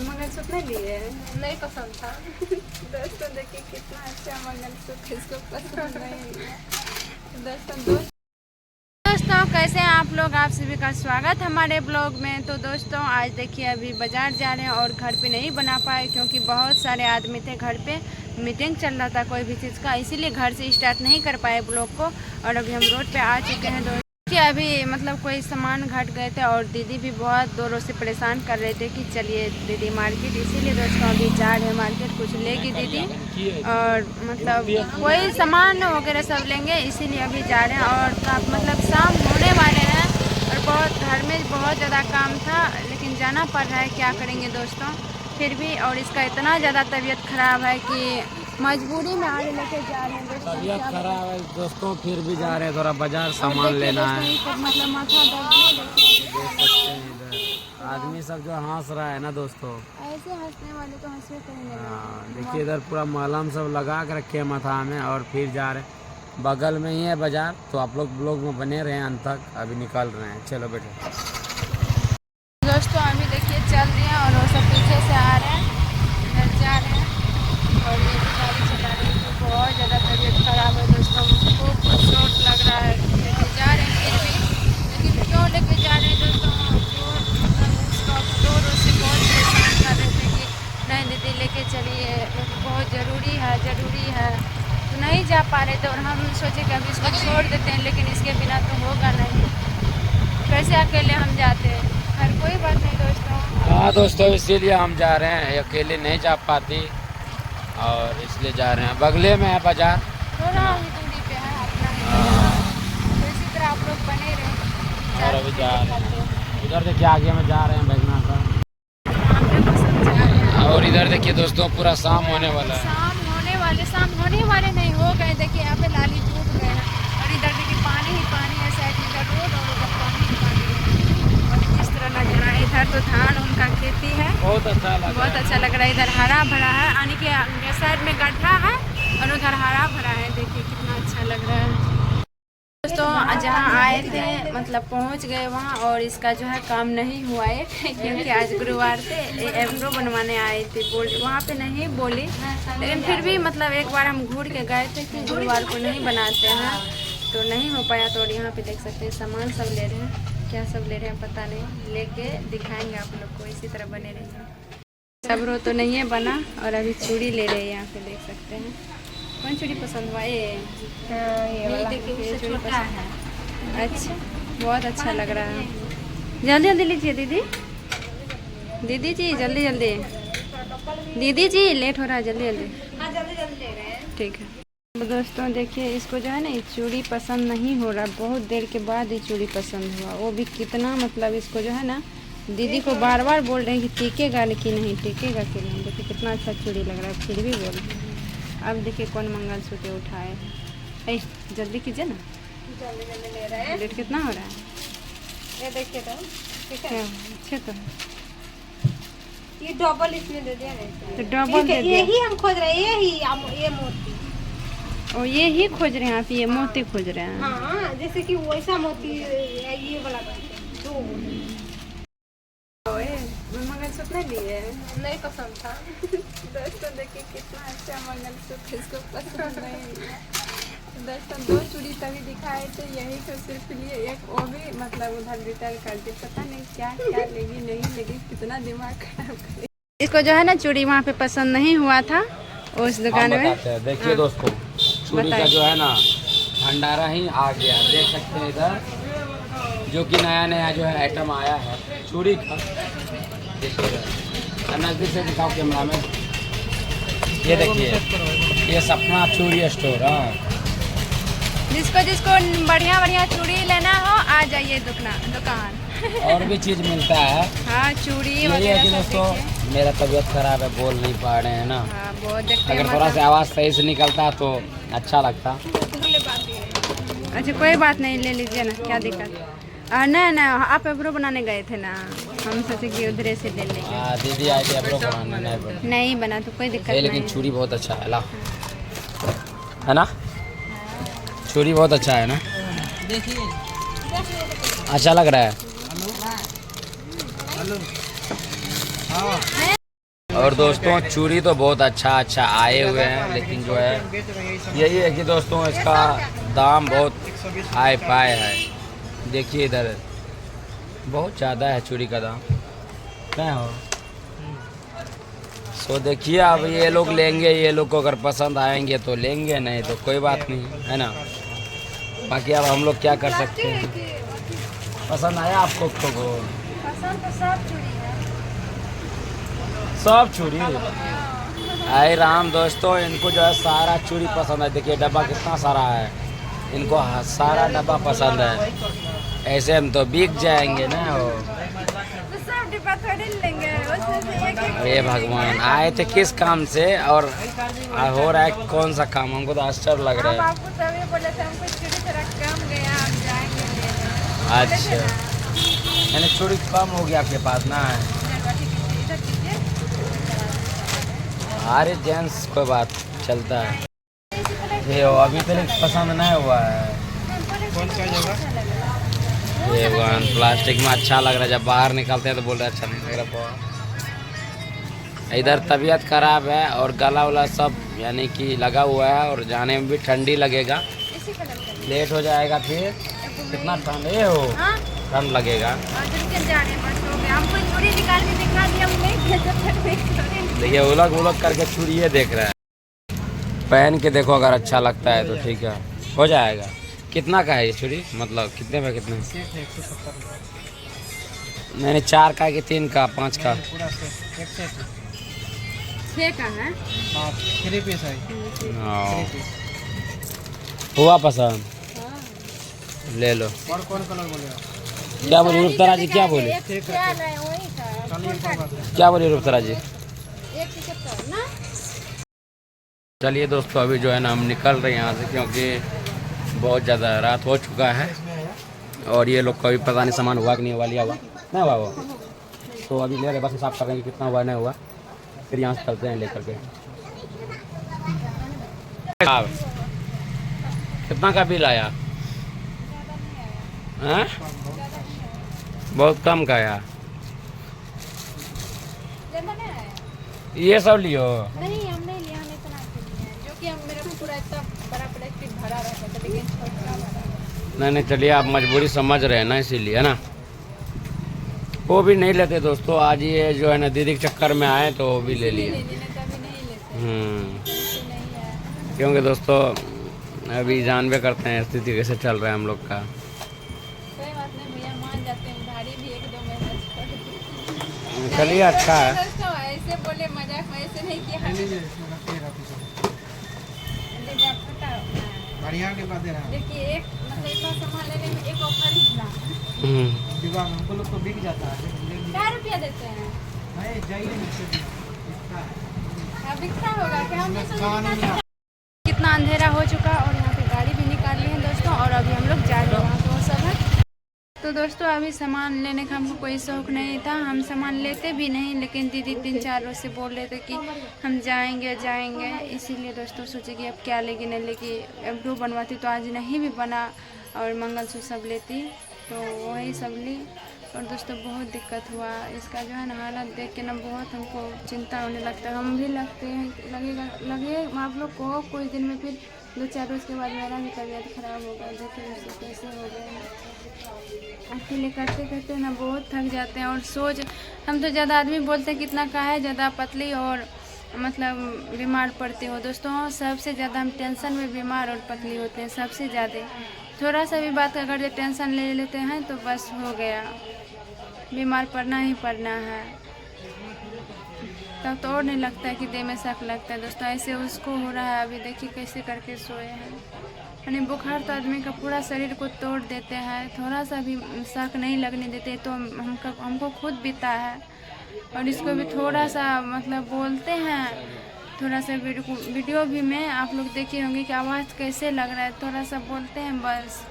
मंगलसूत्र नहीं लिए? नहीं पसंद था। दोस्तों देखिए कितना अच्छा मंगलसूत्र, इसको पसंद नहीं। दोस्तों कैसे हैं आप लोग? आप सभी का स्वागत हमारे ब्लॉग में। तो दोस्तों आज देखिए अभी बाज़ार जा रहे हैं और घर पे नहीं बना पाए क्योंकि बहुत सारे आदमी थे घर पे, मीटिंग चल रहा था कोई भी चीज़ का, इसीलिए घर से स्टार्ट नहीं कर पाए ब्लॉग को। और अभी हम रोड पे आ चुके हैं। दोस्तों अभी कोई सामान घट गए थे और दीदी भी बहुत दूरों से परेशान कर रहे थे कि चलिए दीदी मार्केट, इसीलिए दोस्तों अभी जा रहे हैं मार्केट। कुछ लेगी दीदी और कोई सामान वगैरह सब लेंगे, इसीलिए अभी जा रहे हैं। और शाम होने वाले हैं और बहुत घर में बहुत ज़्यादा काम था, लेकिन जाना पड़ रहा है, क्या करेंगे दोस्तों फिर भी। और इसका इतना ज़्यादा तबीयत ख़राब है कि मजबूरी में आगे लेके जा रहे हैं दोस्तों। तबीयत खराब है दोस्तों, फिर भी जा रहे हैं, थोड़ा बाजार सामान लेना है। माथा दर्द देख सकते हैं इधर आदमी सब जो हंस रहा है ना दोस्तों, ऐसे हंसने वाले तो हंसवे करेंगे। देखिए इधर पूरा मलहम सब लगा के रखे हैं माथा में और फिर जा रहे हैं। बगल में ही है बाजार, तो आप लोग ब्लॉग में बने रहे हैं अंत तक। अभी निकल रहे हैं, चलो बेटे। दोस्तों अभी देखिए चल रहे हैं और वो सब पीछे से आ रहे हैं, इधर जा रहे हैं और ये भी गाड़ी चला रही है। तो बहुत ज़्यादा तबीयत खराब है दोस्तों, खूब चोट लग रहा है। लेके जा रहे हैं फिर भी, लेकिन क्यों लेके जा रहे हैं दोस्तों? उसका जोर से बहुत परेशान कर रहे थे कि नहीं दीदी लेके चलिए, बहुत ज़रूरी है। तो नहीं जा पा रहे थे और हम सोचे कि अभी इसको छोड़ देते हैं, लेकिन इसके बिना तो होगा नहीं, कैसे अकेले हम जाते हैं। हर कोई बात नहीं दोस्तों। हाँ दोस्तों, इसीलिए हम जा रहे हैं, अकेले नहीं जा पाती और इसलिए जा रहे हैं। बगले में है बाजार, थोड़ा ही दूरी पे है अपना। तो इसी तरह आप लोग बने रहे। और अभी जा रहे हैं उधर देखिए, आगे में जा रहे हैं बैगना का। और इधर देखिए दोस्तों पूरा शाम होने वाला है। शाम होने वाले नहीं हो गए। देखिए यहाँ पे लाली टूट गए हैं और इधर देखिए पानी ही पानी है, साइड में इधर रोड और उधर पानी ही पानी है। और इस तरह लग रहा है, इधर तो धान उनका खेती है, बहुत अच्छा लग रहा है। इधर हरा भरा है, यानी कि साइड में गड्ढा है और उधर हरा भरा है। देखिए कितना अच्छा लग रहा है दोस्तों। जहाँ आए थे पहुँच गए वहाँ, और इसका जो है काम नहीं हुआ है क्योंकि आज गुरुवार थे, एब्रो बनवाने आए थे। वहाँ पे नहीं बोली, लेकिन फिर भी एक बार हम घूर के गए थे कि गुरुवार को नहीं बनाते हैं, तो नहीं हो पाया। तो और यहाँ पे देख सकते हैं सामान सब ले रहे हैं, क्या सब ले रहे हैं पता नहीं, लेके दिखाएंगे आप लोग को। इसी तरह बने रहिए। एब्रो तो नहीं है बना और अभी चूड़ी ले रहे हैं, यहाँ पे देख सकते हैं। कौन चूड़ी पसंद हुआ? ये देखिए चूड़ी पसंद है। अच्छा, बहुत अच्छा लग रहा है। जल्दी जल्दी लीजिए दीदी जी, जल्दी दीदी जी, लेट हो रहा है, जल्दी ले रहे हैं। ठीक है। तो दोस्तों देखिए इसको जो है ना, ये चूड़ी पसंद नहीं हो रहा, बहुत देर के बाद ये चूड़ी पसंद हुआ। वो भी कितना इसको जो है ना, दीदी को बार बार बोल रहे हैं कि टिकेगा कि नहीं, टिकेगा कि नहीं। देखिए कितना अच्छा चूड़ी लग रहा है, फिर भी बोल रहे हैं। अब देखिए कौन मंगलसूत्र उठाए। जल्दी कीजिए ना, जल्दी ले रहे हैं। रेट कितना हो रहा है ये देखिए तो, ठीक है। अच्छा तो ये डबल इसमें दे दिया ना, तो डबल दे दिया। यही हम खोज रहे हैं, ये मोती। और ये ही खोज रहे हैं आप? ये मोती खोज रहे हैं? हाँ, जैसे कि वैसा मोती ये वाला दो। मंगलसूत्र नहीं लिए? नहीं पसंद था। दोस्तों देखिए कितना अच्छा मंगलसूत्र, इसको पसंद नहीं। दोस्तों 2 चूड़ी तभी दिखाए थे, यही तो सिर्फ लिए, एक वो भी उधर रिटर्न कर दी। पता नहीं क्या लेगी नहीं लेगी, कितना दिमाग खराब करे। इसको जो है ना चूड़ी वहाँ पे पसंद नहीं हुआ था उस दुकान में। देखिए दोस्तों, चूड़ी का जो है ना भंडारा ही आ गया, देख सकते हैं इधर, जो कि नया जो है आइटम आया है चूड़ी का। देखिए नजदीक से दिखाओ कैमरा में, ये देखिए, ये सपना चूड़ी स्टोर। जिसको बढ़िया चूड़ी लेना हो आ जाइए दुकान। और भी चीज़ मिलता है। हाँ, चूड़ी वगैरह। दोस्तों मेरा तबीयत खराब है, बोल नहीं पा रहे हैं ना। हाँ, बहुत अगर थोड़ा सा आवाज़ सही से निकलता तो अच्छा लगता। अच्छा कोई बात नहीं, ले लीजिए ना, क्या दिक्कत। नहीं आप एब्रो बनाने गए थे ना? हम सोचे कि उधरे से ले लेंगे। दीदी आई थी, आप लोग बनाने नहीं बना। नहीं बना तो कोई दिक्कत लेकिन नहीं। चूड़ी बहुत अच्छा है, ला है ना, चूड़ी बहुत अच्छा है ना, अच्छा लग रहा है। और दोस्तों चूड़ी तो बहुत अच्छा आए हुए हैं, लेकिन जो है यही है कि दोस्तों इसका दाम बहुत हाई फाई है। देखिए इधर बहुत ज़्यादा है चूड़ी का दाम, क्या हो। सो देखिए अब ये लोग लेंगे, ये लोग को अगर पसंद आएंगे तो लेंगे, नहीं तो कोई बात नहीं, है ना। बाकी अब हम लोग क्या कर सकते हैं। पसंद आया आपको को? पसंद तो सब चूड़ी है। सब चूड़ी आए राम दोस्तों, इनको जो है सारा चूड़ी पसंद है। देखिए डब्बा कितना सारा है, इनको सारा डब्बा पसंद है। ऐसे हम तो बिक जाएंगे ना। हो तो सब डिब्बा थोड़ी लेंगे, उसमें से एक अरे भगवान, आए थे किस काम से और हो रहा है कौन सा काम, हमको तो आश्चर्य लग रहा है। आपको तभी बोले थे, हमको चूड़ी थोड़ा कम गया, हम जाएंगे लेने। अच्छा यानी चूड़ी कम हो गया आपके पास ना। अरे जेंट्स कोई बात चलता है। ये अभी तक पसंद नहीं हुआ है। कौन सा जगह? ये भगवान प्लास्टिक में अच्छा लग रहा है, जब बाहर निकलते हैं तो बोल रहे अच्छा नहीं लग रहा। इधर तबीयत खराब है और गला वाला सब यानी कि लगा हुआ है, और जाने में भी ठंडी लगेगा, लेट हो जाएगा। फिर कितना ठंड है हो, ठंड लगेगा। देखिए उलग करके चूड़ी ये देख रहा है, पहन के देखो, अगर अच्छा लगता है तो ठीक है, हो जाएगा। कितना का है ये चूड़ी, मतलब कितने में कितने? मैंने 4 का कि 3 का 5 का? 6 का है। 3 पीस है। हुआ पसंद, ले लो। और कौन कलर बोले? क्या बोली रूपतरा जी, क्या बोले, क्या बोली रूपतरा जी? चलिए दोस्तों अभी जो है ना हम निकल रहे हैं यहाँ से, क्योंकि बहुत ज़्यादा रात हो चुका है और ये लोग का भी पता नहीं सामान हुआ कि नहीं हुआ, लिया हुआ नहीं हुआ वो, तो अभी ले रहे बस हिसाब कर रहे हैं कि कितना हुआ नहीं हुआ, फिर यहाँ से चलते हैं लेकर के। कितना का बिल आया? हैं? बहुत कम का आया। ये सब लियो। नहीं हम नहीं लिया, हम इतना लिए, जो कि हम मेरा पूरा इतना बड़ा प्लास्टिक भरा रहता था, लेकिन छोटा भरा। नहीं चलिए, आप मजबूरी समझ रहे हैं ना, इसीलिए है ना। वो भी नहीं लेते दोस्तों, आज ये जो है ना दीदी के चक्कर में आए तो वो भी ले लिए। क्योंकि दोस्तों अभी जानबे करते हैं स्थिति कैसे चल रहा है हम लोग का। कोई बात नहीं भैया, मान जाते हैं, उधारी भी 1-2 महीना छोड़। चलिए अच्छा है। दोस्तों ऐसे बोले, मजाक में ऐसे नहीं किया। बढ़िया के बाद दे रहा है। देखिए एक मतलब इतना सामान लेने में एक ऑफर ही था। विवाह में हमको लोग तो बिक जाता है। क्या रुपया देते हैं? नहीं जाइए बिकता होगा क्या? हमने सोचा कितना अंधेरा हो चुका और यहाँ पे गाड़ी भी निकाल ली है दोस्तों, और अभी हम लोग जा रहे हैं वहाँ पे वो सब है। तो दोस्तों अभी सामान लेने का हमको कोई शौक नहीं था, हम सामान लेते भी नहीं, लेकिन दीदी 3-4 रोज से बोल रहे थे कि हम जाएंगे, इसीलिए दोस्तों सोचे कि अब क्या लेगी नहीं लेगी। एब्रो बनवाती तो आज नहीं भी बना, और मंगलसूत्र सब लेती तो वही सब ली। और दोस्तों बहुत दिक्कत हुआ, इसका जो है ना हालत देख के ना बहुत हमको चिंता होने लगता है। हम भी लगे आप लोग को कुछ दिन में, फिर 2-4 रोज़ के बाद मेरा भी तबीयत खराब हो गया। देखिए उससे कैसे हो गया, अकेले करते ना बहुत थक जाते हैं। और हम तो ज़्यादा आदमी बोलते हैं कितना का है, ज़्यादा पतली और मतलब बीमार पड़ते हो। दोस्तों सबसे ज़्यादा हम टेंशन में बीमार और पतली होते हैं, सबसे ज़्यादा। थोड़ा सा भी बात अगर टेंशन ले लेते हैं तो बस हो गया, बीमार पड़ना ही पड़ना है। तब तो और नहीं लगता है कि देह में शक लगता है। दोस्तों ऐसे उसको हो रहा है, अभी देखिए कैसे करके सोए हैं। यानी बुखार तो आदमी का पूरा शरीर को तोड़ देते हैं, थोड़ा सा भी शक नहीं लगने देते। तो हमको खुद बीता है, और इसको भी थोड़ा सा मतलब बोलते हैं, थोड़ा सा वीडियो भी में आप लोग देखे होंगे कि आवाज़ कैसे लग रहा है, थोड़ा सा बोलते हैं बस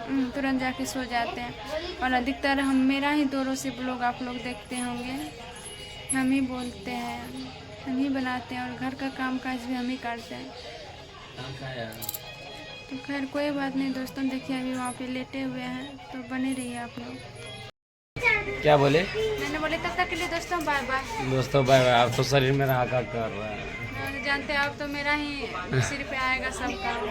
तुरंत जाके सो जाते हैं। और अधिकतर हम मेरा ही 2 रेसिपी लोग आप लोग देखते होंगे, हम ही बोलते हैं, हम ही बनाते हैं और घर का काम काज भी हम ही करते हैं। तो खैर कोई बात नहीं दोस्तों, देखिए अभी वहाँ पे लेटे हुए हैं, तो बने रहिए आप लोग। क्या बोले? मैंने बोले तब तक के लिए दोस्तों बाय बाय। दोस्तों बाय बाय। आप तो शरीर में रहा कर रहा है, जानते हैं आप तो मेरा ही सिर पे आएगा सब काम।